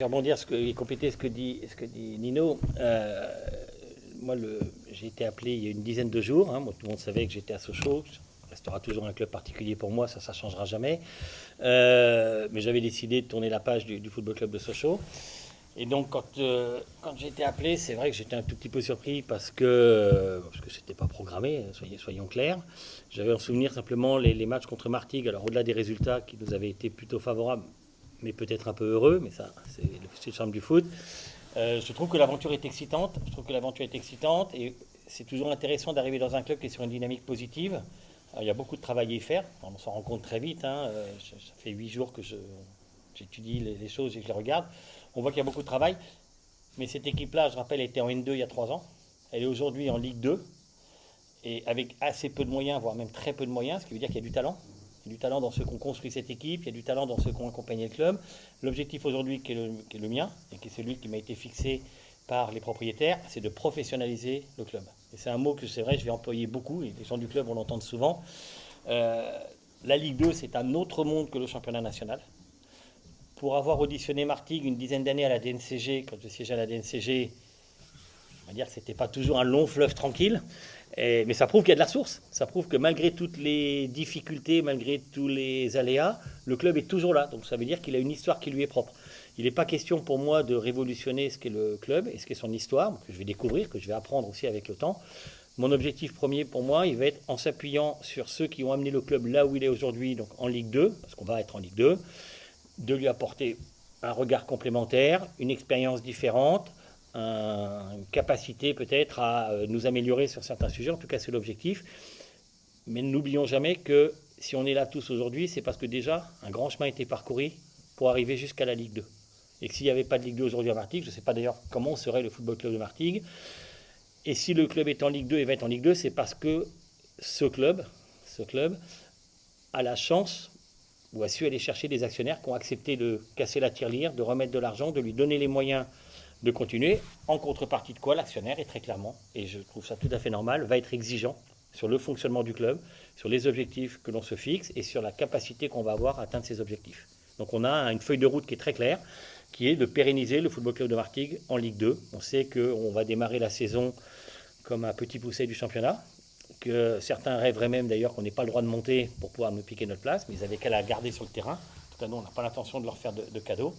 Je vais rebondir et compléter ce que dit Nino. Moi, j'ai été appelé il y a une dizaine de jours. Moi, tout le monde savait que j'étais à Sochaux. Ça restera toujours un club particulier pour moi, ça ne changera jamais. Mais j'avais décidé de tourner la page du Football Club de Sochaux. Et donc, quand j'ai été appelé, c'est vrai que j'étais un tout petit peu surpris parce que c'était pas programmé, soyons clairs. J'avais en souvenir simplement les matchs contre Martigues. Alors, au-delà des résultats qui nous avaient été plutôt favorables, mais peut-être un peu heureux, mais ça, c'est le charme du foot. Je trouve que l'aventure est excitante. Et c'est toujours intéressant d'arriver dans un club qui est sur une dynamique positive. Alors, il y a beaucoup de travail à y faire. On s'en rend compte très vite. Ça fait 8 jours que j'étudie les choses et que je les regarde. On voit qu'il y a beaucoup de travail. Mais cette équipe-là, je rappelle, était en N2 il y a 3 ans. Elle est aujourd'hui en Ligue 2. Et avec assez peu de moyens, voire même très peu de moyens, ce qui veut dire qu'il y a du talent. Il y a du talent dans ceux qui ont construit cette équipe, il y a du talent dans ceux qui ont accompagné le club. L'objectif aujourd'hui, qui est le mien, et qui est celui qui m'a été fixé par les propriétaires, c'est de professionnaliser le club. Et c'est un mot que c'est vrai, je vais employer beaucoup, et les gens du club vont l'entendre souvent. La Ligue 2, c'est un autre monde que le championnat national. Pour avoir auditionné Martigues une dizaine d'années à la DNCG, quand je siégeais à la DNCG, on va dire que ce n'était pas toujours un long fleuve tranquille. Mais ça prouve qu'il y a de la ressource. Ça prouve que malgré toutes les difficultés, malgré tous les aléas, le club est toujours là. Donc ça veut dire qu'il a une histoire qui lui est propre. Il n'est pas question pour moi de révolutionner ce qu'est le club et ce qu'est son histoire, que je vais découvrir, que je vais apprendre aussi avec le temps. Mon objectif premier pour moi, il va être en s'appuyant sur ceux qui ont amené le club là où il est aujourd'hui, donc en Ligue 2, parce qu'on va être en Ligue 2, de lui apporter un regard complémentaire, une expérience différente, une capacité peut-être à nous améliorer sur certains sujets, en tout cas c'est l'objectif. Mais n'oublions jamais que si on est là tous aujourd'hui, c'est parce que déjà un grand chemin a été parcouru pour arriver jusqu'à la Ligue 2. Et que s'il n'y avait pas de Ligue 2 aujourd'hui à Martigues, je ne sais pas d'ailleurs comment serait le Football Club de Martigues. Et si le club est en Ligue 2 et va être en Ligue 2, c'est parce que ce club a la chance ou a su aller chercher des actionnaires qui ont accepté de casser la tirelire, de remettre de l'argent, de lui donner les moyens de continuer, en contrepartie de quoi l'actionnaire est très clairement, et je trouve ça tout à fait normal, va être exigeant sur le fonctionnement du club, sur les objectifs que l'on se fixe et sur la capacité qu'on va avoir à atteindre ces objectifs. Donc on a une feuille de route qui est très claire, qui est de pérenniser le Football Club de Martigues en Ligue 2. On sait qu'on va démarrer la saison comme un petit pousset du championnat, que certains rêveraient même d'ailleurs qu'on n'ait pas le droit de monter pour pouvoir nous piquer notre place, mais ils avaient qu'à la garder sur le terrain. En tout cas, nous, on n'a pas l'intention de leur faire de cadeaux.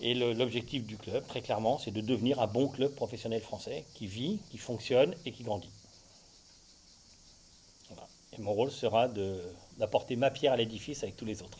Et l'objectif du club, très clairement, c'est de devenir un bon club professionnel français qui vit, qui fonctionne et qui grandit. Voilà. Et mon rôle sera d'apporter ma pierre à l'édifice avec tous les autres.